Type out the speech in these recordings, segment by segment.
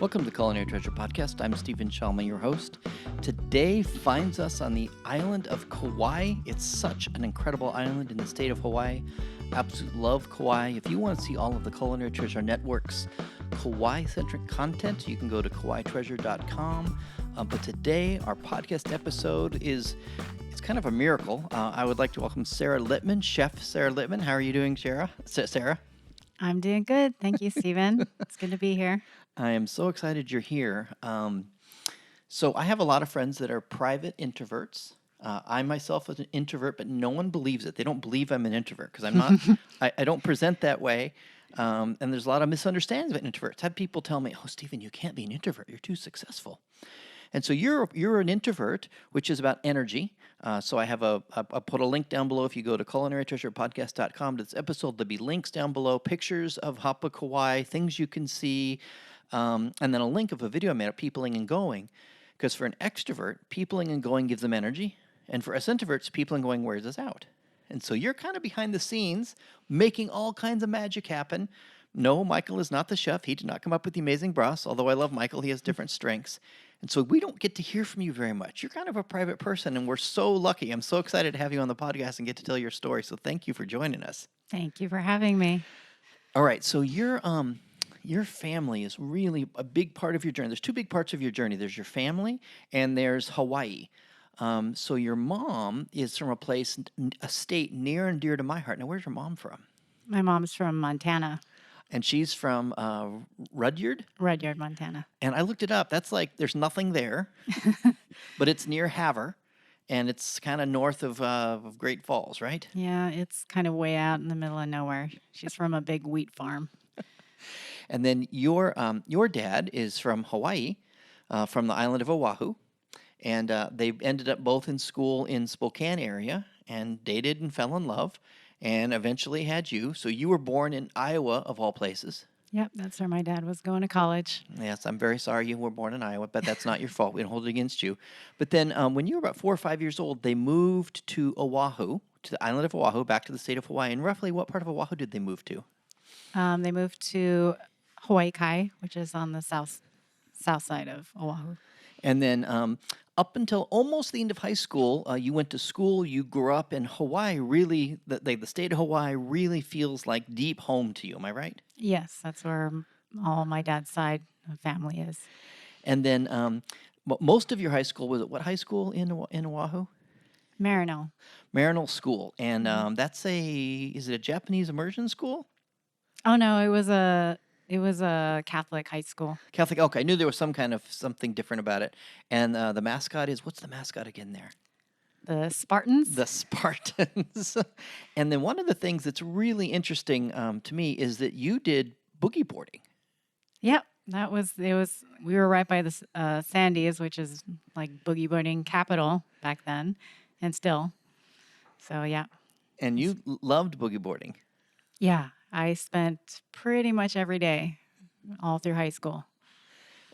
Welcome to the Culinary Treasure Podcast. I'm Steven Shomler, your host. Today finds us on the island of Kauai. It's such an incredible island in the state of Hawaii. Absolutely love Kauai. If you want to see all of the Culinary Treasure Network's Kauai-centric content, you can go to kawaitreasure.com. But today, our podcast episode it's kind of a miracle. I would like to welcome Sarah Littman, Chef Sarah Littman. How are you doing, Sarah? I'm doing good. Thank you, Steven. It's good to be here. I am so excited you're here. So I have a lot of friends that are private introverts. I myself was an introvert, but no one believes it. They don't believe I'm an introvert because I'm not. I don't present that way. And there's a lot of misunderstandings about introverts. I have people tell me, "Oh, Steven, you can't be an introvert. You're too successful." And so you're an introvert, which is about energy. So I have I'll put a link down below. If you go to culinarytreasurepodcast.com to this episode, there'll be links down below, pictures of Hapa Kauai, things you can see, and then a link of a video I made of peopling and going. Because for an extrovert, peopling and going gives them energy. And for us introverts, peopling and going wears us out. And so you're kind of behind the scenes, making all kinds of magic happen. No, Michael is not the chef. He did not come up with the amazing broth, although I love Michael. He has different strengths. And so we don't get to hear from you very much. You're kind of a private person, and we're so lucky. I'm so excited to have you on the podcast and get to tell your story. So thank you for joining us. Thank you for having me. All right, so your family is really a big part of your journey. There's two big parts of your journey. There's your family, and there's Hawaii. So your mom is from a state near and dear to my heart. Now, where's your mom from? My mom's from Montana. And she's from Rudyard? Rudyard, Montana. And I looked it up. That's like, there's nothing there, but it's near Havre, and it's kind of north of Great Falls, right? Yeah, it's kind of way out in the middle of nowhere. She's from a big wheat farm. And then your dad is from Hawaii, from the island of Oahu, and they ended up both in school in Spokane area and dated and fell in love. And eventually had you. So you were born in Iowa, of all places. Yep, that's where my dad was going to college. Yes, I'm very sorry you were born in Iowa, but that's not your fault. We don't hold it against you. But then when you were about 4 or 5 years old, they moved to Oahu, to the island of Oahu, back to the state of Hawaii. And roughly what part of Oahu did they move to? They moved to Hawaii, which is on the south side of Oahu. And then up until almost the end of high school, you went to school, you grew up in Hawaii. Really, the state of Hawaii really feels like deep home to you. Am I right? Yes, that's where all my dad's side of family is. And then most of your high school, was it what high school in Oahu? Marino School. And is it a Japanese immersion school? Oh, no, it was a Catholic high school. Catholic, okay. I knew there was something different about it. And the mascot what's the mascot again there? The Spartans. The Spartans. And then one of the things that's really interesting to me is that you did boogie boarding. Yep, we were right by the Sandies, which is like boogie boarding capital back then, and still. So, yeah. And you loved boogie boarding. Yeah. I spent pretty much every day all through high school.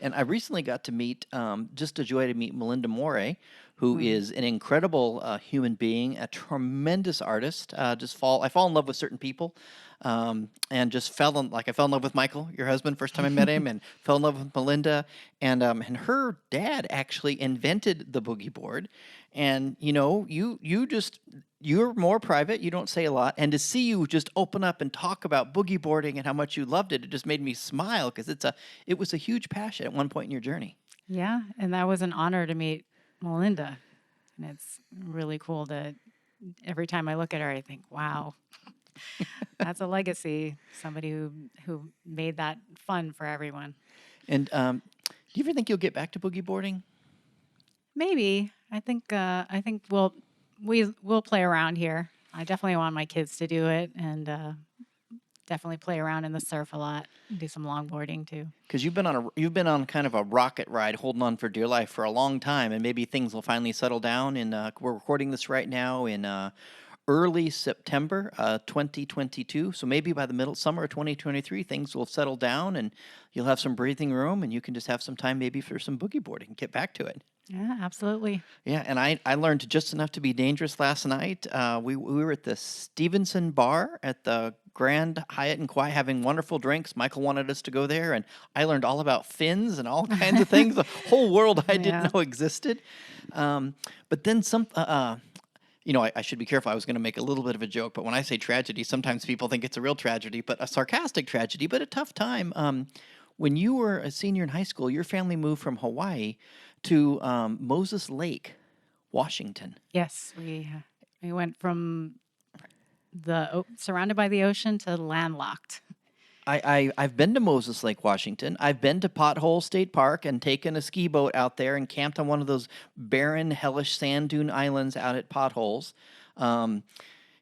And I recently got to meet, just a joy to meet Melinda Morey, who is an incredible human being, a tremendous artist. I fall in love with certain people, and just I fell in love with Michael, your husband, first time I met him, and fell in love with Melinda. And her dad actually invented the boogie board. And you're more private. You don't say a lot. And to see you just open up and talk about boogie boarding and how much you loved it, it just made me smile because it was a huge passion at one point in your journey. Yeah, and that was an honor to meet Melinda. And it's really cool that every time I look at her, I think, wow, that's a legacy. Somebody who made that fun for everyone. And do you ever think you'll get back to boogie boarding? Maybe. I think we'll play around here. I definitely want my kids to do it, and definitely play around in the surf a lot. Do some longboarding too. Because you've been on kind of a rocket ride, holding on for dear life for a long time, and maybe things will finally settle down. And we're recording this right now in early September 2022. So maybe by the summer of 2023, things will settle down, and you'll have some breathing room, and you can just have some time maybe for some boogie boarding. Get back to it. Yeah, absolutely. Yeah, and I learned just enough to be dangerous last night. We were at the Stevenson Bar at the Grand Hyatt in Kauai having wonderful drinks. Michael wanted us to go there, and I learned all about fins and all kinds of things, a whole world I Yeah. didn't know existed. But then I should be careful. I was going to make a little bit of a joke, but when I say tragedy, sometimes people think it's a real tragedy, but a sarcastic tragedy, but a tough time. When you were a senior in high school, your family moved from Hawaii to Moses Lake, Washington. Yes, we went from surrounded by the ocean to landlocked. I've been to Moses Lake, Washington. I've been to Pothole State Park and taken a ski boat out there and camped on one of those barren, hellish sand dune islands out at Potholes. And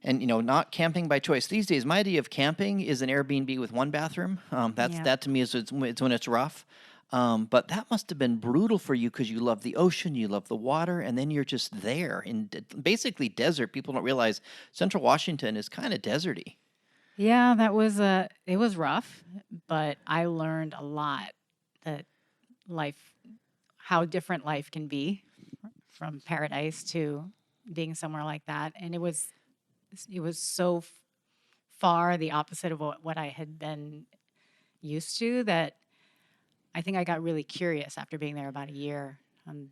not camping by choice. These days, my idea of camping is an Airbnb with one bathroom. That to me is it's when it's rough. But that must have been brutal for you because you love the ocean, you love the water, and then you're just there in basically desert. People don't realize Central Washington is kind of deserty. Yeah, it was rough, but I learned a lot that how different life can be from paradise to being somewhere like that. And it was so far the opposite of what I had been used to that I think I got really curious after being there about a year on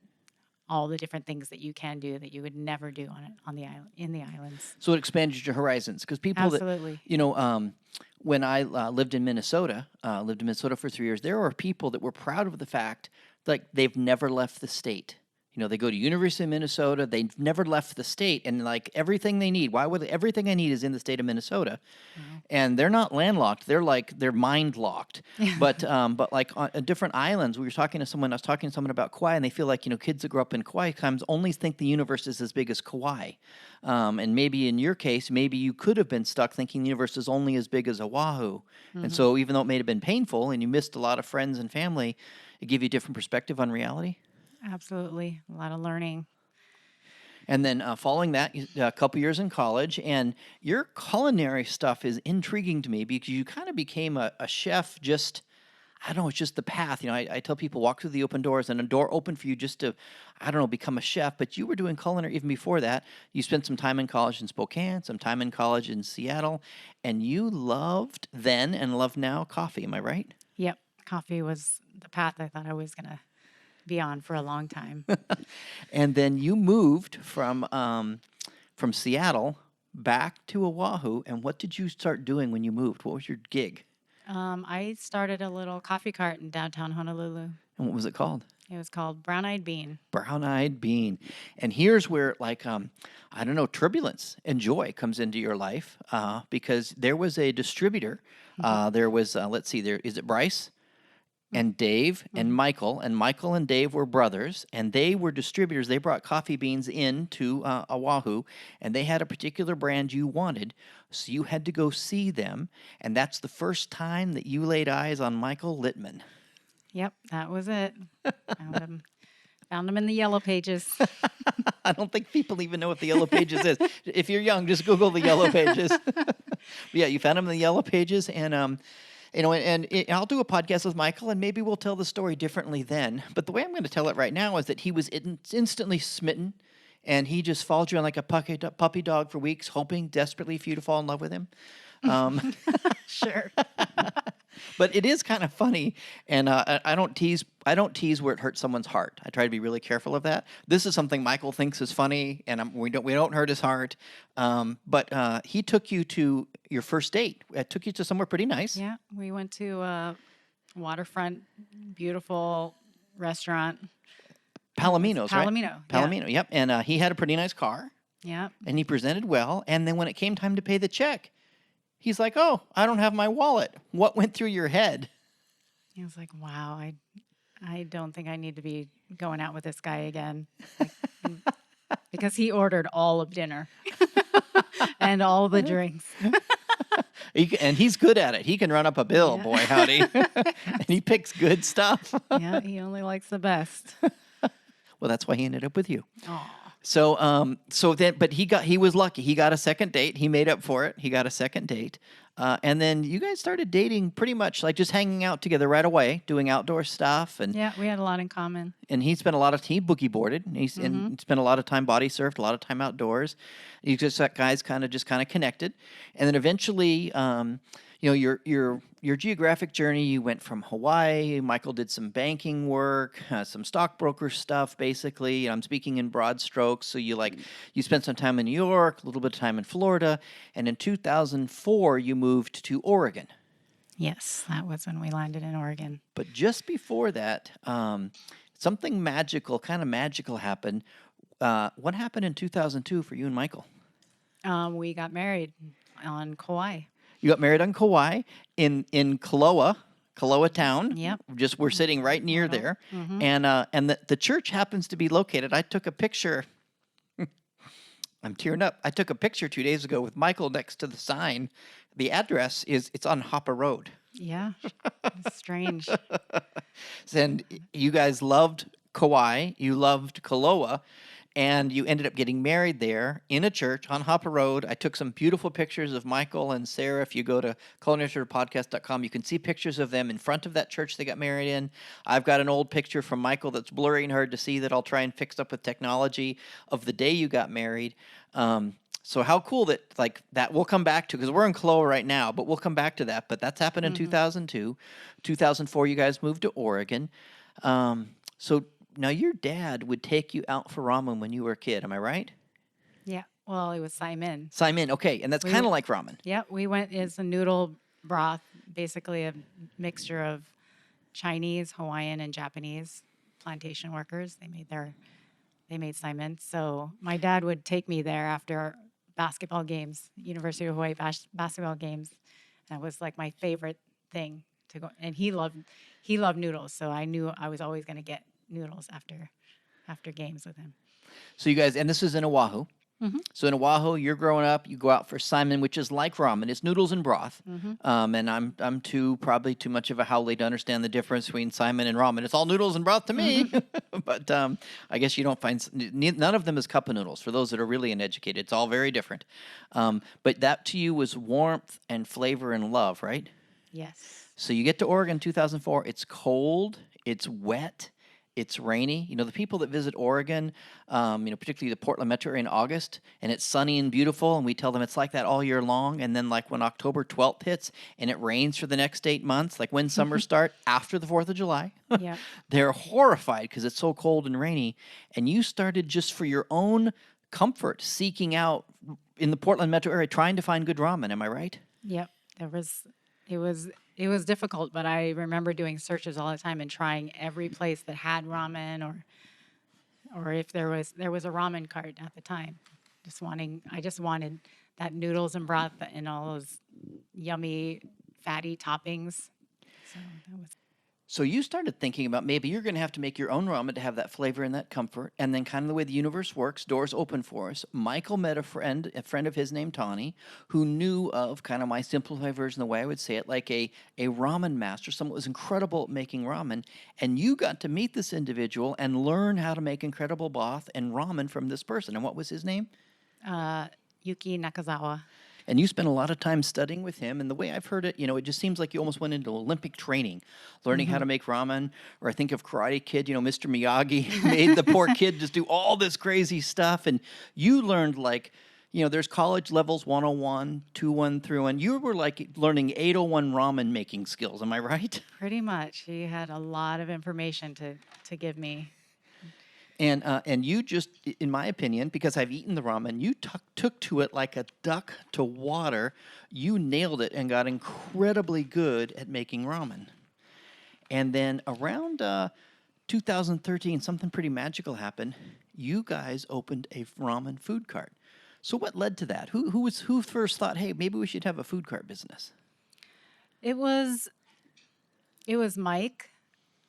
all the different things that you can do that you would never do on the island, in the islands. So it expanded your horizons because people Absolutely. when I lived in Minnesota for 3 years, there were people that were proud of the fact like they've never left the state. They go to University of Minnesota. They've never left the state, and like everything they need. Everything I need is in the state of Minnesota, and they're not landlocked. They're mind locked. But like on different islands, I was talking to someone about Kauai, and they feel like kids that grow up in Kauai sometimes only think the universe is as big as Kauai, and maybe in your case, maybe you could have been stuck thinking the universe is only as big as Oahu, and so even though it may have been painful and you missed a lot of friends and family, it gave you a different perspective on reality. Absolutely. A lot of learning. And then following that, a couple years in college, and your culinary stuff is intriguing to me because you kind of became a chef just, I don't know, it's just the path. I tell people walk through the open doors and a door opened for you just to, I don't know, become a chef. But you were doing culinary even before that. You spent some time in college in Spokane, some time in college in Seattle, and you loved then and love now coffee. Am I right? Yep. Coffee was the path I thought I was going to be on for a long time. And then you moved from Seattle back to Oahu. And what did you start doing when you moved? What was your gig? I started a little coffee cart in downtown Honolulu. And what was it called? It was called Brown Eyed Bean. Brown Eyed Bean. And here's where, turbulence and joy comes into your life because there was a distributor. There was, is it Bryce? And Dave and Michael and Dave were brothers, and they were distributors. They brought coffee beans into Oahu, and they had a particular brand you wanted, so you had to go see them, and that's the first time that you laid eyes on Michael Littman. Yep, that was it. Found him in the Yellow Pages. I don't think people even know what the Yellow Pages is. If you're young, just Google the Yellow Pages. Yeah, you found him in the Yellow Pages, and I'll do a podcast with Michael, and maybe we'll tell the story differently then. But the way I'm going to tell it right now is that he was instantly smitten, and he just followed you on like a puppy dog for weeks, hoping desperately for you to fall in love with him. Sure. But it is kind of funny, and I don't tease where it hurts someone's heart. I try to be really careful of that. This is something Michael thinks is funny, and we don't hurt his heart. But he took you to your first date. It took you to somewhere pretty nice. Yeah, we went to a waterfront, beautiful restaurant. Palomino's, right? Palomino, yep. And he had a pretty nice car. Yeah. And he presented well. And then when it came time to pay the check, he's like, "Oh, I don't have my wallet." What went through your head? He was like, "Wow, I don't think I need to be going out with this guy again." Because he ordered all of dinner and all the drinks. And he's good at it. He can run up a bill, boy, howdy. And he picks good stuff. Yeah, he only likes the best. Well, that's why he ended up with you. Aw. But he was lucky. He got a second date. He made up for it. He got a second date. And then you guys started dating pretty much like just hanging out together right away, doing outdoor stuff. Yeah, we had a lot in common. And he spent a lot of he boogie boarded. And he spent a lot of time body surfed, a lot of time outdoors. You just guys kind of connected, and then eventually, your geographic journey. You went from Hawaii. Michael did some banking work, some stockbroker stuff. Basically, I'm speaking in broad strokes. So you spent some time in New York, a little bit of time in Florida, and in 2004 you moved to Oregon. Yes, that was when we landed in Oregon. But just before that, something kind of magical happened. What happened in 2002 for you and Michael? We got married on Kauai. You got married on Kauai in Kaloa town. Yep. We're sitting right near there. Mm-hmm. And the church happens to be located. I took a picture. I'm tearing up. I took a picture 2 days ago with Michael next to the sign. The address it's on Hapa Road. Yeah. It's strange. And you guys loved Kauai. You loved Kaloa. And you ended up getting married there in a church on Hapa Road. I took some beautiful pictures of Michael and Sarah. If you go to culinarystreasurepodcast.com, you can see pictures of them in front of that church they got married in. I've got an old picture from Michael that's blurry and hard to see that I'll try and fix up with technology of the day you got married. So how cool that we'll come back to, because we're in Kaloa right now, but we'll come back to that. But that's happened in 2002. 2004, you guys moved to Oregon. So now your dad would take you out for ramen when you were a kid. Am I right? Yeah. Well, it was Simon. Simon, okay. And that's kind of like ramen. Yeah. We went, it's a noodle broth, basically a mixture of Chinese, Hawaiian, and Japanese plantation workers. They made Simon. So my dad would take me there after basketball games, University of Hawaii basketball games. That was like my favorite thing to go. And he loved noodles. So I knew I was always going to get noodles after games with him. So you guys, and this is in Oahu. Mm-hmm. So in Oahu, you're growing up, you go out for Simon, which is like ramen. It's noodles and broth. Mm-hmm. And I'm probably too much of a haole to understand the difference between Simon and ramen. It's all noodles and broth to me. But I guess you don't find, none of them is cup of noodles for those that are really uneducated. It's all very different. But that to you was warmth and flavor and love, right? Yes. So you get to Oregon 2004. It's cold. It's wet. It's rainy. The people that visit Oregon, particularly the Portland metro area in August, and it's sunny and beautiful, and we tell them it's like that all year long. And then like when October 12th hits and it rains for the next 8 months, like when summer start after the 4th of July, Yeah. they're horrified because it's so cold and rainy. And you started just for your own comfort, seeking out in the Portland metro area, trying to find good ramen. Am I right? Yep. It was difficult, but I remember doing searches all the time and trying every place that had ramen or if there was a ramen cart at the time. I just wanted that noodles and broth and all those yummy fatty toppings. So that was So you started thinking about maybe you're going to have to make your own ramen to have that flavor and that comfort. And then kind of the way the universe works, doors open for us. Michael met a friend of his named Tawny, who knew of kind of my simplified version, the way I would say it, like a ramen master, someone who was incredible at making ramen. And you got to meet this individual and learn how to make incredible broth and ramen from this person. And what was his name? Yuki Nakazawa. And you spent a lot of time studying with him. And the way I've heard it, it just seems like you almost went into Olympic training, learning how to make ramen. Or I think of Karate Kid, Mr. Miyagi made the poor kid just do all this crazy stuff. And you learned there's college levels 101, 201, 301. You were like learning 801 ramen making skills. Am I right? Pretty much. He had a lot of information to give me. And you just, in my opinion, because I've eaten the ramen, you took to it like a duck to water. You nailed it and got incredibly good at making ramen. And then around 2013, something pretty magical happened. You guys opened a ramen food cart. So what led to that? Who first thought, hey, maybe we should have a food cart business? It was Mike.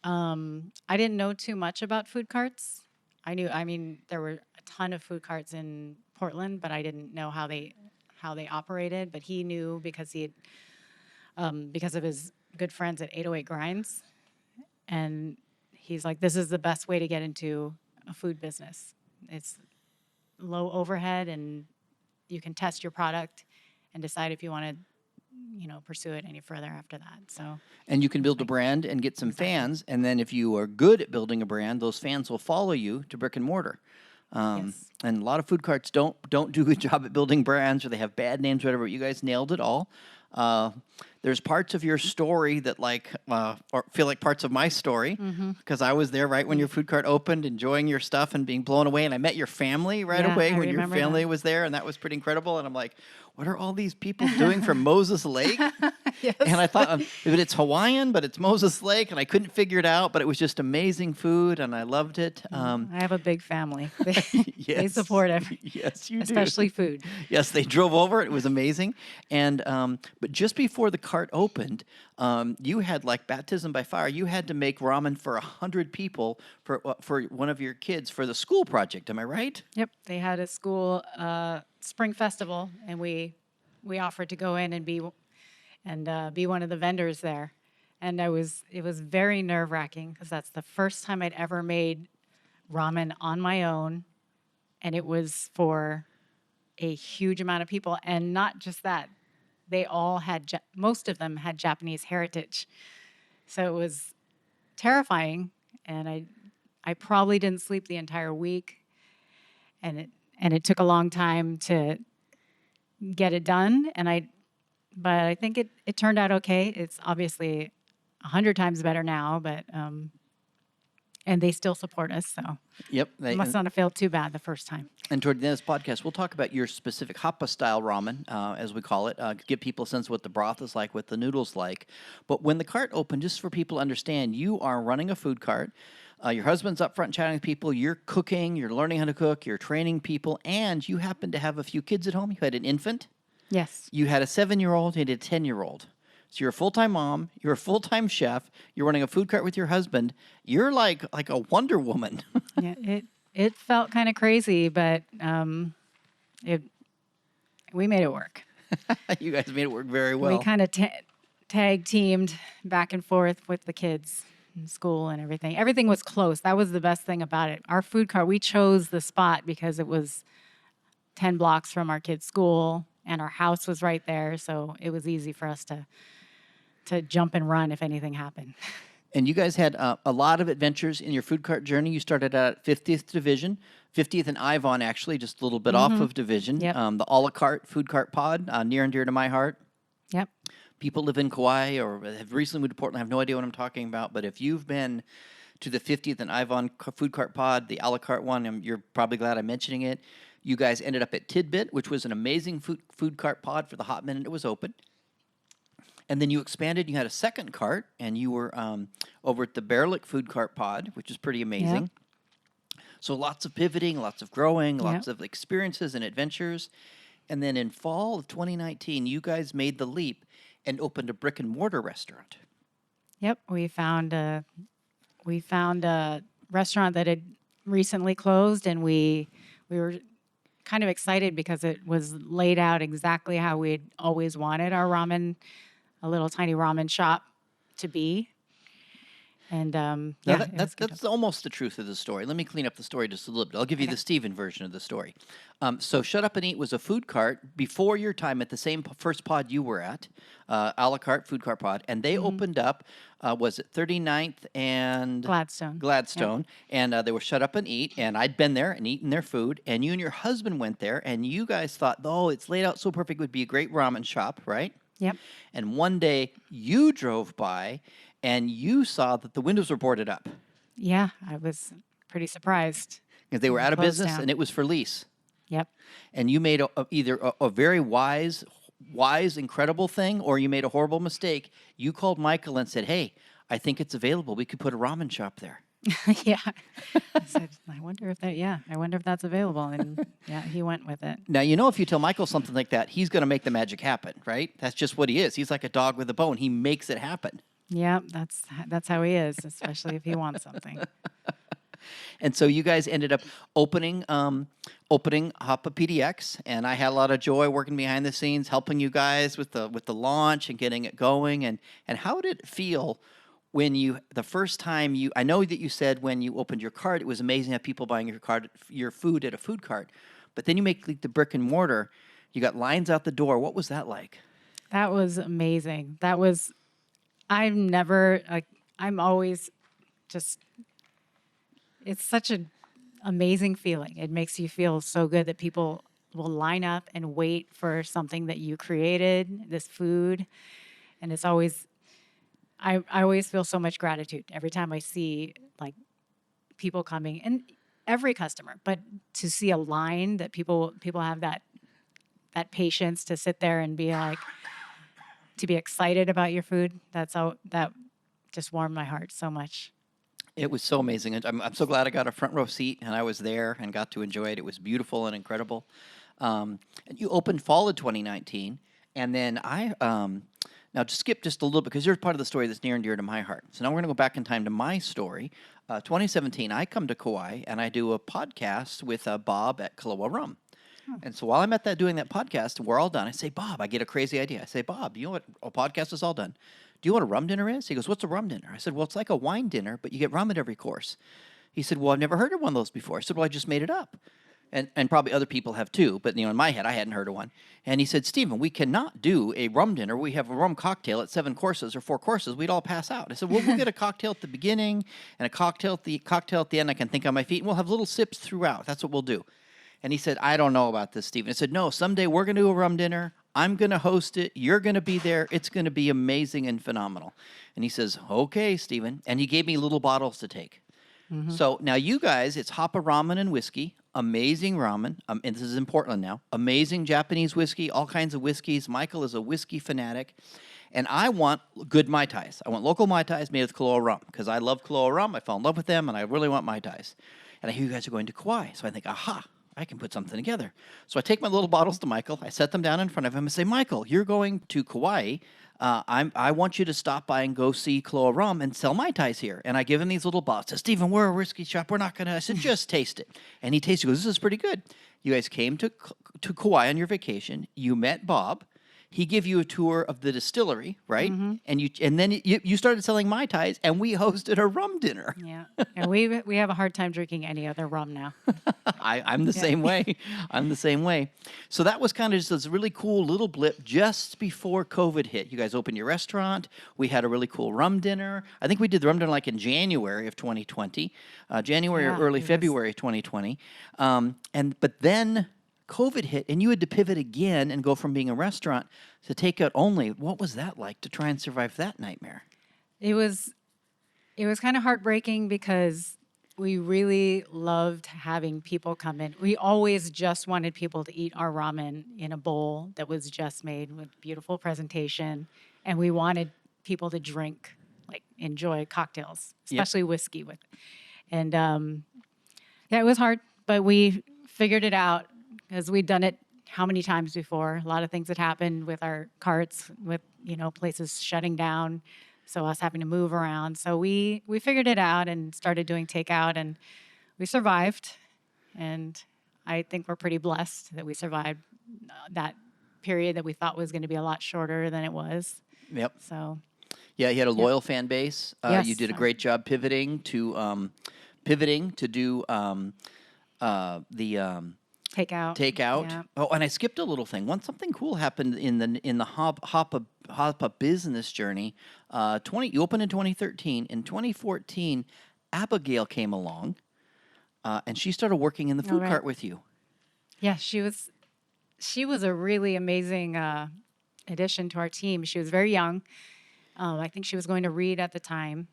I didn't know too much about food carts. There were a ton of food carts in Portland, but I didn't know how they operated. But he knew because because of his good friends at 808 Grinds, and he's like, "This is the best way to get into a food business. low overhead, and you can test your product and decide if you want to, pursue it any further after that. So, And you can build a brand and get some fans, and then if you are good at building a brand, those fans will follow you to brick and mortar. yes. And a lot of food carts don't do a good job at building brands, or they have bad names, or whatever. You guys nailed it all. There's parts of your story that or feel like parts of my story, because I was there right when your food cart opened, enjoying your stuff and being blown away. And I met your family right Yeah, away I when your remember family that. was there, and that was pretty incredible. And I'm like, what are all these people doing from Moses Lake? Yes. And I thought, but it's Hawaiian, but it's Moses Lake, and I couldn't figure it out. But it was just amazing food, and I loved it. I have a big family. They Yes. support it, Yes, you do. especially food. Yes, they drove over. It was amazing. And but just before the cart opened, you had like baptism by fire. You had to make ramen for 100 people for one of your kids for the school project. Am I right? Yep, they had a school spring festival, and we offered to go in and be one of the vendors there. And it was very nerve-wracking because that's the first time I'd ever made ramen on my own, and it was for a huge amount of people. And not just that, they all had most of them had Japanese heritage, so it was terrifying. And I probably didn't sleep the entire week, and it took a long time to get it done. But I think it turned out okay. It's obviously 100 times better now, but and they still support us, so Yep. it must not have felt too bad the first time. And toward the end of this podcast, we'll talk about your specific Hapa style ramen, as we call it, give people a sense of what the broth is like, what the noodles like. But when the cart opened, just for people to understand, you are running a food cart. Your husband's up front chatting with people. You're cooking. You're learning how to cook. You're training people. And you happen to have a few kids at home. You had an infant. Yes. You had a 7-year-old and a 10-year-old. So you're a full-time mom. You're a full-time chef. You're running a food cart with your husband. You're like a Wonder Woman. Yeah, it felt kind of crazy, but we made it work. You guys made it work very well. We kind of tag teamed back and forth with the kids in school and everything. Everything was close. That was the best thing about it. Our food cart, we chose the spot because it was 10 blocks from our kids' school, and our house was right there, so it was easy for us to jump and run if anything happened. And you guys had a lot of adventures in your food cart journey. You started at 50th Division, 50th and Ivon, actually, just a little bit off of Division. Yep. The a la carte food cart pod, near and dear to my heart. Yep. People live in Kauai or have recently moved to Portland, have no idea what I'm talking about. But if you've been to the 50th and Ivon food cart pod, the a la carte one, you're probably glad I'm mentioning it. You guys ended up at Tidbit, which was an amazing food cart pod for the hot minute it was open. And then you expanded. You had a second cart, and you were over at the Bearlick Food Cart Pod, which is pretty amazing. Yep. So lots of pivoting, lots of growing, lots Yep. of experiences and adventures. And then in fall of 2019, you guys made the leap and opened a brick and mortar restaurant. Yep, we found a restaurant that had recently closed, and we were kind of excited because it was laid out exactly how we'd always wanted our ramen, a little tiny ramen shop, to be. And Now that's almost the truth of the story. Let me clean up the story just a little bit. I'll give you the Steven version of the story. So Shut Up and Eat was a food cart before your time at the same first pod you were at, a la carte food cart pod, and they opened up, was it 39th and Gladstone. And they were Shut Up and Eat, and I'd been there and eaten their food, and you and your husband went there, and you guys thought, oh, it's laid out so perfect, it would be a great ramen shop, right? Yep. And one day you drove by and you saw that the windows were boarded up Yeah, I was pretty surprised. because they were out of Closed business down. and it was for lease. Yep. And you made either a very wise, incredible thing, or you made a horrible mistake. You called Michael and said, hey, I think it's available. We could put a ramen shop there. Yeah. I said, I wonder if that's available. And yeah, he went with it. Now, if you tell Michael something like that, he's going to make the magic happen, right? That's just what he is. He's like a dog with a bone. He makes it happen. Yeah, that's how he is, especially if he wants something. And so you guys ended up opening Hapa PDX, and I had a lot of joy working behind the scenes, helping you guys with the launch and getting it going. And how did it feel when the first time I know that you said when you opened your cart, it was amazing to have people buying your food at a food cart. But then you make like the brick and mortar. You got lines out the door. What was that like? That was amazing. I'm never, like, I'm always just, it's such an amazing feeling. It makes you feel so good that people will line up and wait for something that you created, this food. And it's always, I always feel so much gratitude every time I see like people coming, and every customer, but to see a line that people have that patience to sit there and be like, to be excited about your food. That just warmed my heart so much. It was so amazing. And I'm so glad I got a front row seat and I was there and got to enjoy it. It was beautiful and incredible. And you opened fall of 2019. And then now just skip just a little bit because you're part of the story that's near and dear to my heart. So now we're going to go back in time to my story. 2017, I come to Kauai and I do a podcast with Bob at Kaloa Rum. And so while I'm at that doing that podcast and we're all done, I say, Bob, I get a crazy idea. I say, Bob, you know what? A podcast is all done. Do you know what a rum dinner is? He goes, what's a rum dinner? I said, well, it's like a wine dinner, but you get rum at every course. He said, well, I've never heard of one of those before. I said, well, I just made it up. And probably other people have too, but in my head, I hadn't heard of one. And he said, Stephen, we cannot do a rum dinner. We have a rum cocktail at 7 courses or 4 courses. We'd all pass out. I said, well, we'll get a cocktail at the beginning and a cocktail at the end. I can think on my feet, and we'll have little sips throughout. That's what we'll do. And he said, I don't know about this, Stephen. I said, no, someday we're going to do a rum dinner. I'm going to host it. You're going to be there. It's going to be amazing and phenomenal. And he says, okay, Stephen. And he gave me little bottles to take. Mm-hmm. So now you guys, it's Hapa ramen and whiskey, amazing ramen. And this is in Portland now. Amazing Japanese whiskey, all kinds of whiskeys. Michael is a whiskey fanatic. And I want good Mai Tais. I want local Mai Tais made with Kaloa rum because I love Kaloa rum. I fell in love with them, and I really want Mai Tais. And I hear you guys are going to Kauai. So I think, aha, I can put something together. So I take my little bottles to Michael. I set them down in front of him and say, Michael, you're going to Kauai. I want you to stop by and go see Kaloa Rum and sell Mai Tais here. And I give him these little bottles. I said, Stephen, we're a whiskey shop. We're not going to. I said, just taste it. And he tasted it. He goes, this is pretty good. You guys came to Kauai on your vacation. You met Bob. He gave you a tour of the distillery, right? Mm-hmm. And then you started selling Mai Tais, and we hosted a rum dinner. Yeah, and we have a hard time drinking any other rum now. I'm the same way. I'm the same way. So that was kind of just this really cool little blip just before COVID hit. You guys opened your restaurant. We had a really cool rum dinner. I think we did the rum dinner like in January of 2020, January or early February of 2020. But then COVID hit, and you had to pivot again and go from being a restaurant to takeout only. What was that like to try and survive that nightmare? It was kind of heartbreaking because we really loved having people come in. We always just wanted people to eat our ramen in a bowl that was just made with beautiful presentation, and we wanted people to drink, like enjoy cocktails, especially whiskey with it. And it was hard, but we figured it out. Because we'd done it how many times before. A lot of things had happened with our carts, with places shutting down, so us having to move around. So we figured it out and started doing takeout, and we survived. And I think we're pretty blessed that we survived that period that we thought was going to be a lot shorter than it was. Yep. So. Yeah, you had a loyal fan base. Yes. You did a great job pivoting to do the. Takeout. Yeah. Oh, and I skipped a little thing. Something cool happened in the Hapa business journey. You opened in 2013. In 2014, Abigail came along, and she started working in the food cart with you. Yeah, she was a really amazing addition to our team. She was very young. I think she was going to read at the time,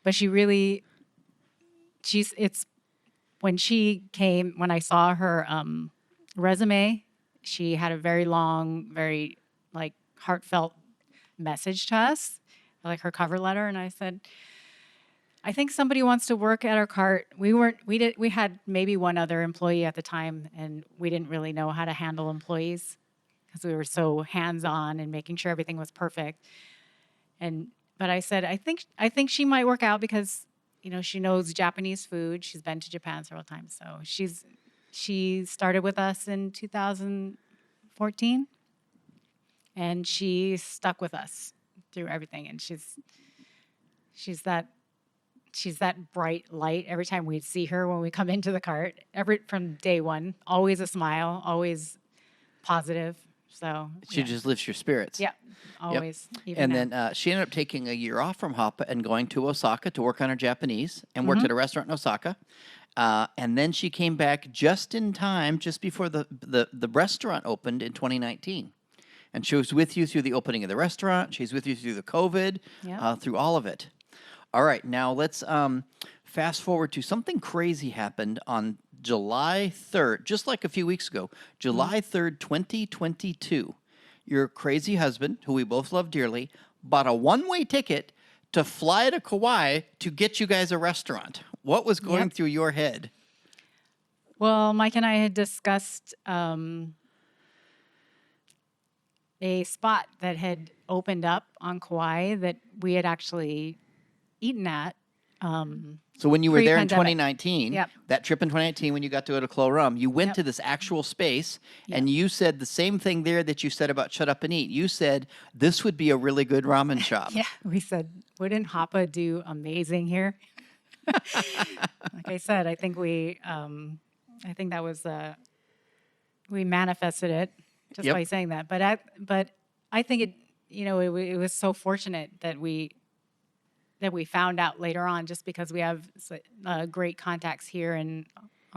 but when she came, when I saw her resume, she had a very long, very heartfelt message to us, like her cover letter. And I said, I think somebody wants to work at our cart. We had maybe one other employee at the time, and we didn't really know how to handle employees because we were so hands-on and making sure everything was perfect. But I said, I think she might work out because she knows Japanese food. She's been to Japan several times. So she started with us in 2014, and she stuck with us through everything. And she's she's that bright light every time we see her when we come into the cart. From day one, always a smile, always positive. So She just lifts your spirits. yeah, always. Even And now. then she ended up taking a year off from Hapa and going to Osaka to work on her Japanese and worked at a restaurant in Osaka. And then she came back just in time, just before the restaurant opened in 2019. And she was with you through the opening of the restaurant. She's with you through the COVID, Yep. through all of it. All right, now let's fast forward to something crazy happened on July 3rd, just like a few weeks ago, July 3rd, 2022. Your crazy husband, who we both love dearly, bought a one-way ticket to fly to Kauai to get you guys a restaurant. What was going Yep. through your head? Well, Mike and I had discussed a spot that had opened up on Kauai that we had actually eaten at. So when you were there in Pre-pandemic. 2019, Yep. that trip in 2019 when you got to go to Clo Rum, you went Yep. to this actual space and you said the same thing there that you said about Shut Up and Eat. You said this would be a really good ramen shop. Yeah, we said, wouldn't Hapa do amazing here? Like I said, I think I think that was, we manifested it just Yep. by saying that. But I think it was so fortunate that we found out later on, just because we have great contacts here on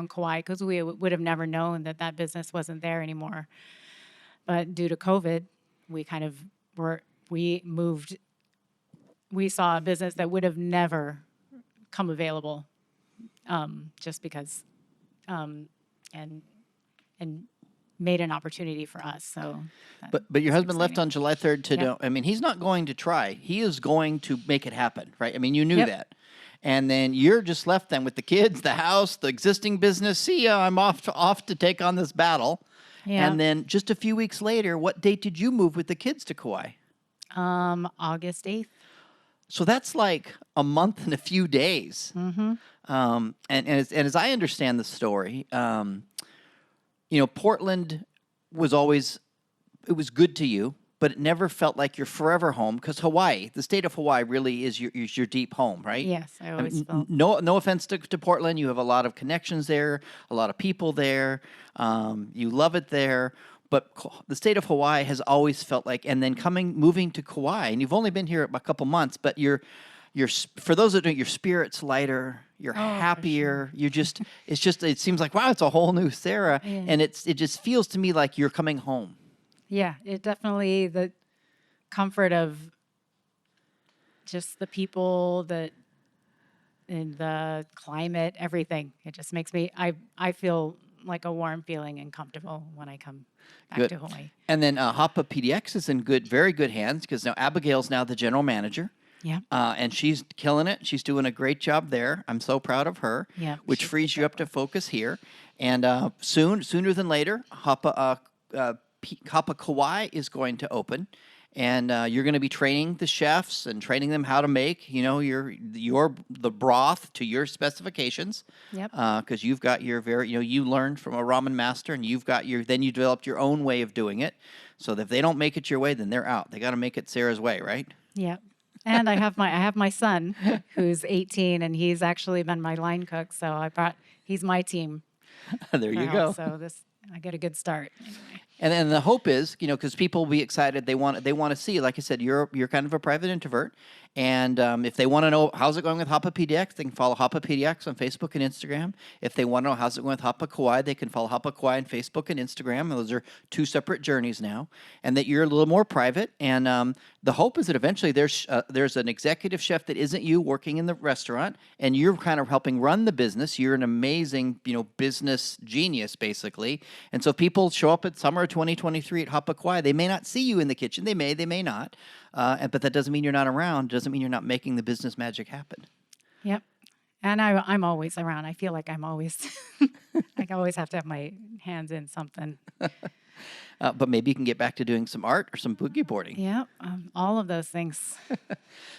Kauai, because we would have never known that business wasn't there anymore. But due to COVID, we kind of we saw a business that would have never come available, just because, and made an opportunity for us. So, But your that's husband left exciting. on July 3rd to Yep. I mean, he's not going to try. He is going to make it happen, right? I mean, you knew Yep. that. And then you're just left then with the kids, the house, the existing business. See ya, I'm off to take on this battle. Yeah. And then just a few weeks later, what date did you move with the kids to Kauai? August 8th. So that's like a month and a few days. Mm-hmm. And as I understand the story, Portland was always, it was good to you, but it never felt like your forever home because Hawaii, the state of Hawaii, really is your deep home, right? Yes, I always mean, felt. no offense to Portland, you have a lot of connections there, a lot of people there, you love it there. But the state of Hawaii has always felt like, and then moving to Kauai, and you've only been here a couple months, but for those that do, your spirit's lighter, you're for happier. It seems like, wow, it's a whole new Sarah, Yeah. and it just feels to me like you're coming home. Yeah, it definitely, the comfort of just the people, and the climate, everything. It just makes me, I feel like a warm feeling and comfortable when I come back Good. to Hawaii. And then Hapa PDX is in very good hands because now Abigail's now the general manager. Yeah. And she's killing it. She's doing a great job there. I'm so proud of her. Yeah, Which she's frees you up to focus here. And sooner than later, Hapa Kauai is going to open, and you're going to be training the chefs and training them how to make, the broth to your specifications. Yep. Because you've got your you learned from a ramen master, and then you developed your own way of doing it. So that if they don't make it your way, then they're out. They got to make it Sarah's way, right? Yep. And I have my son who's 18, and he's actually been my line cook. So he's my team. There you now, go. So I get a good start. Anyway. And then the hope is, because people will be excited. They want to see. Like I said, you're kind of a private introvert, and if they want to know how's it going with Hapa PDX, they can follow Hapa PDX on Facebook and Instagram. If they want to know how's it going with Hapa Kauai, they can follow Hapa Kauai on Facebook and Instagram. Those are two separate journeys now, and that you're a little more private. And the hope is that eventually there's an executive chef that isn't you working in the restaurant, and you're kind of helping run the business. You're an amazing, business genius, basically. And so if people show up at summer 2023 at Hapa Kauai, they may not see you in the kitchen. They may not. But that doesn't mean you're not around. It doesn't mean you're not making the business magic happen. Yep. And I'm always around. I feel like I'm always I always have to have my hands in something. But maybe you can get back to doing some art or some boogie boarding. Yeah, all of those things.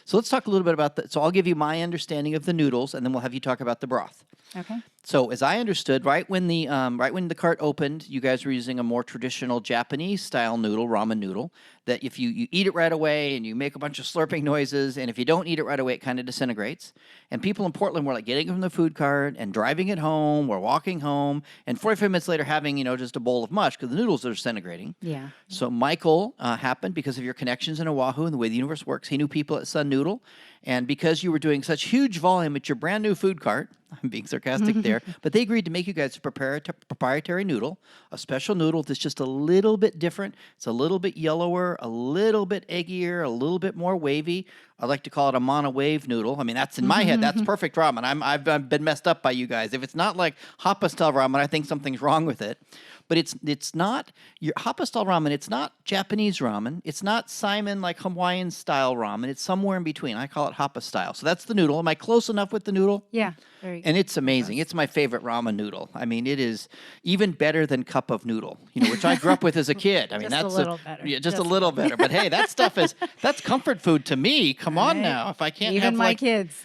So let's talk a little bit about that. So I'll give you my understanding of the noodles, and then we'll have you talk about the broth. Okay. So as I understood, right when the cart opened, you guys were using a more traditional Japanese style noodle, ramen noodle, that if you eat it right away and you make a bunch of slurping noises, and if you don't eat it right away, it kind of disintegrates. And people in Portland were like getting it from the food cart and driving it home or walking home, and 45 minutes later having just a bowl of mush because the noodles are disintegrating. Yeah. So Michael happened because of your connections in Oahu and the way the universe works. He knew people at Sun Noodle. And because you were doing such huge volume at your brand new food cart, I'm being sarcastic there, but they agreed to make you guys a proprietary noodle, a special noodle that's just a little bit different. It's a little bit yellower, a little bit eggier, a little bit more wavy. I like to call it a mono wave noodle. I mean, that's in my head. That's perfect ramen. I've been messed up by you guys. If it's not like Hapa style ramen, I think something's wrong with it. But it's not your Hapa style ramen. It's not Japanese ramen. It's not Simon like Hawaiian style ramen. It's somewhere in between. I call it Hapa style. So that's the noodle. Am I close enough with the noodle? Yeah. Very And it's amazing. It's my favorite ramen noodle. I mean, it is even better than cup of noodle, which I grew up with as a kid. I mean, Just a that's little better. Yeah, just a little better. But hey, that stuff that's comfort food to me. Come on Right. now. If I can't Even have my like kids.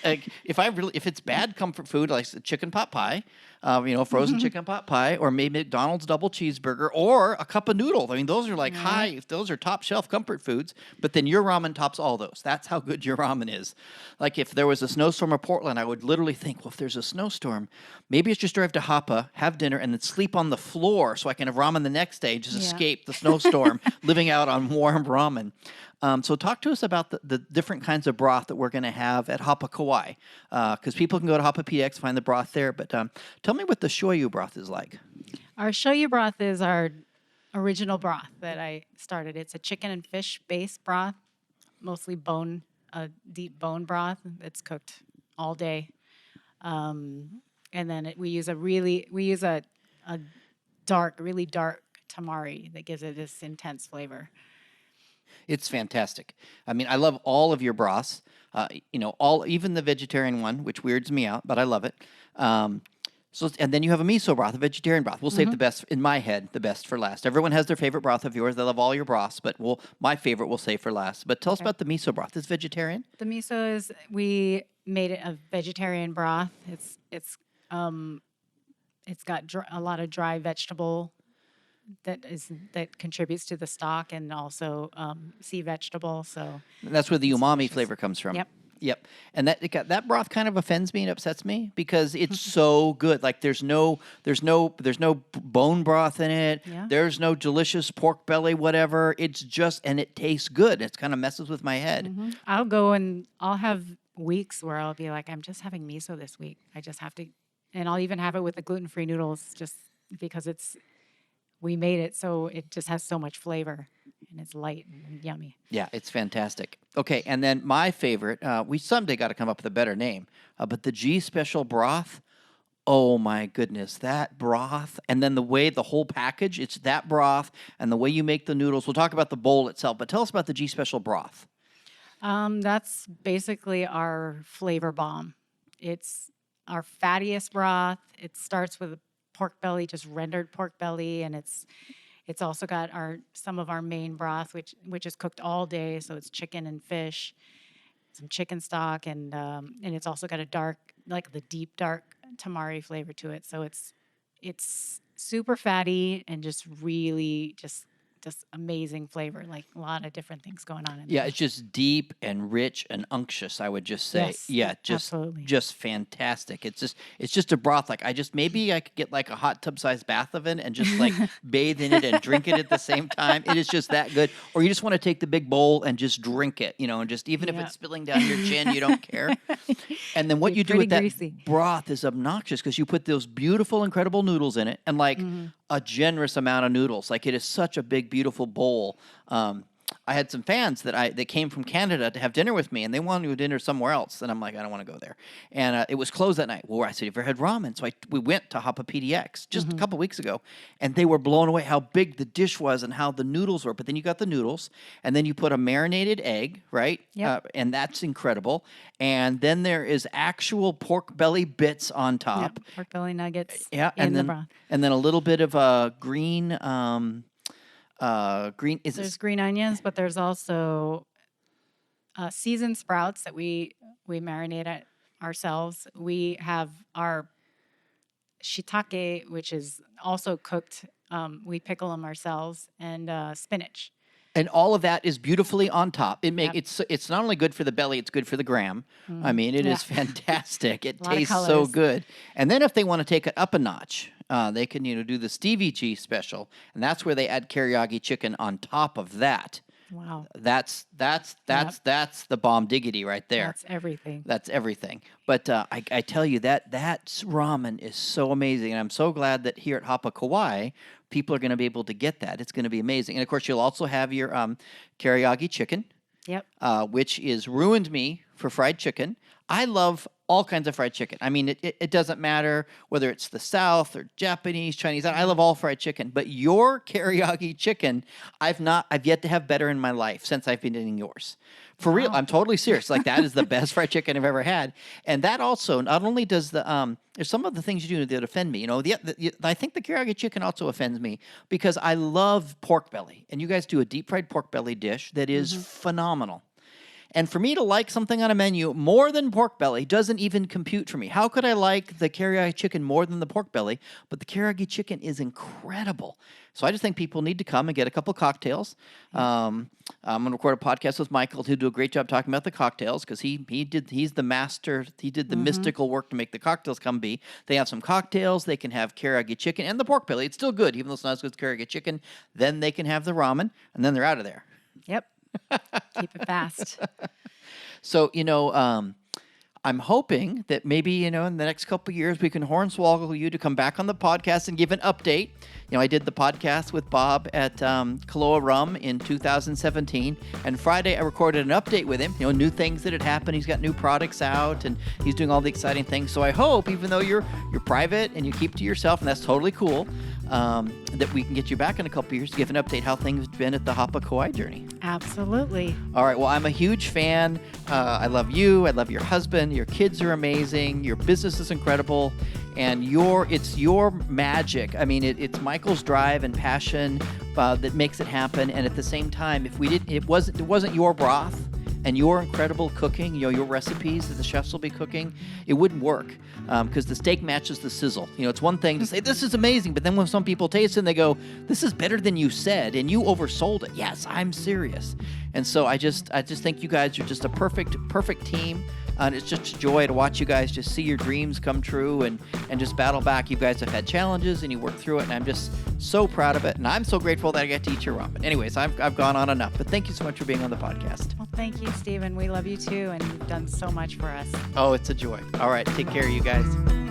like if it's bad comfort food like chicken pot pie, frozen chicken pot pie, or maybe McDonald's double cheeseburger, or a cup of noodles. I mean, those are like those are top shelf comfort foods. But then your ramen tops all those. That's how good your ramen is. Like if there was a snowstorm in Portland, I would literally think, well, if there's a snowstorm, maybe it's just drive to Hapa, have dinner, and then sleep on the floor so I can have ramen the next day, just escape the snowstorm, living out on warm ramen. So talk to us about the different kinds of broth that we're going to have at Hapa Kauai, because people can go to Hapa PDX, find the broth there. But tell me what the shoyu broth is like. Our shoyu broth is our original broth that I started. It's a chicken and fish based broth, mostly deep bone broth. It's cooked all day, and then we use a really dark tamari that gives it this intense flavor. It's fantastic. I mean, I love all of your broths. Even the vegetarian one, which weirds me out, but I love it. And then you have a miso broth, a vegetarian broth. We'll save the best, in my head, the best for last. Everyone has their favorite broth of yours. They love all your broths, but my favorite we'll save for last. But tell us about the miso broth. It's vegetarian? The miso we made it a vegetarian broth. It's got a lot of dry vegetable that contributes to the stock, and also sea vegetable. So And that's where the umami flavor comes from. Yep. And that broth kind of offends me and upsets me because it's so good. Like there's no bone broth in it. Yeah. There's no delicious pork belly, whatever. It's just, and it tastes good. It kind of messes with my head. I'll go and I'll have weeks where I'll be like, I'm just having miso this week. I just have to, and I'll even have it with the gluten-free noodles just because we made it so it just has so much flavor and it's light and yummy. Yeah, it's fantastic. Okay, and then my favorite, we someday got to come up with a better name, but the G Special broth, oh my goodness, that broth, and then the whole package, it's that broth and the way you make the noodles. We'll talk about the bowl itself, but tell us about the G Special broth. That's basically our flavor bomb. It's our fattiest broth. It starts with pork belly, just rendered pork belly, and it's also got some of our main broth, which is cooked all day. So it's chicken and fish, some chicken stock, and it's also got a dark, like the deep dark tamari flavor to it. So it's super fatty and just really just amazing flavor, like a lot of different things going on in there. Yeah, it's just deep and rich and unctuous, I would just say. Yes, yeah, absolutely. just fantastic. It's just a broth. Like maybe I could get like a hot tub sized bath of it and just like bathe in it and drink it at the same time. It is just that good. Or you just want to take the big bowl and just drink it, and just even if it's spilling down your chin, you don't care. And then what you do with that broth is obnoxious because you put those beautiful, incredible noodles in it and like a generous amount of noodles. Like it is such a big, beautiful bowl. I had some fans that came from Canada to have dinner with me, and they wanted to go dinner somewhere else. And I'm like, I don't want to go there. And it was closed that night. Well, I said, have you ever had ramen? So we went to Hapa PDX just a couple weeks ago, and they were blown away how big the dish was and how the noodles were. But then you got the noodles, and then you put a marinated egg, right? Yep. And that's incredible. And then there is actual pork belly bits on top. Yep, pork belly nuggets Yeah, in and the then broth. and then a little bit of green green is There's it, green onions, but there's also seasoned sprouts that we marinate it ourselves. We have our shiitake, which is also cooked. We pickle them ourselves, and spinach. and all of that is beautifully on top. Yep. It's not only good for the belly, it's good for the gram. I mean, it Yeah. is fantastic. It Lot of tastes so colors. good. And then if they want to take it up a notch, they can do the Stevie G special, and that's where they add teriyaki chicken on top of that. Wow, That's the bomb diggity right there. that's everything. That's everything. But I tell you that ramen is so amazing, and I'm so glad that here at Hapa Kauai, people are going to be able to get that. It's going to be amazing. And of course, you'll also have your teriyaki chicken, Yep. which is ruined me for fried chicken. I love all kinds of fried chicken. I mean, it doesn't matter whether it's the South or Japanese, Chinese. I love all fried chicken. But your teriyaki chicken, I've yet to have better in my life since I've been eating yours. For real, Wow. I'm totally serious. Like, that is the best fried chicken I've ever had. And that also, not only does there's some of the things you do that offend me. I think the teriyaki chicken also offends me because I love pork belly. And you guys do a deep fried pork belly dish that is phenomenal. And for me to like something on a menu more than pork belly doesn't even compute for me. How could I like the teriyaki chicken more than the pork belly? But the teriyaki chicken is incredible. So I just think people need to come and get a couple cocktails. I'm going to record a podcast with Michael who'll do a great job talking about the cocktails because he's the master. He did the mystical work to make the cocktails come be. They have some cocktails. They can have teriyaki chicken and the pork belly. It's still good, even though it's not as good as teriyaki chicken. Then they can have the ramen, and then they're out of there. Yep. Keep it fast. So, I'm hoping that maybe, in the next couple of years, we can hornswoggle you to come back on the podcast and give an update. I did the podcast with Bob at Kaloa Rum in 2017, and Friday I recorded an update with him, new things that had happened. He's got new products out, and he's doing all the exciting things. So I hope, even though you're private and you keep to yourself, and that's totally cool, that we can get you back in a couple of years to give an update how things have been at the Hapa Kauai journey. Absolutely. All right. Well, I'm a huge fan. I love you. I love your husband. Your kids are amazing. Your business is incredible, and it's your magic. I mean, it's Michael's drive and passion that makes it happen. And at the same time, if it wasn't your broth and your incredible cooking, your recipes that the chefs will be cooking, it wouldn't work because the steak matches the sizzle. It's one thing to say this is amazing, but then when some people taste it and they go, this is better than you said, and you oversold it. Yes, I'm serious. And so I just think you guys are just a perfect team. And it's just a joy to watch you guys just see your dreams come true and just battle back. You guys have had challenges and you work through it, and I'm just so proud of it. And I'm so grateful that I get to eat your ramen. Anyways, I've gone on enough, but thank you so much for being on the podcast. Well, thank you, Stephen. We love you too, and you've done so much for us. Oh, it's a joy. All right, take care, you guys.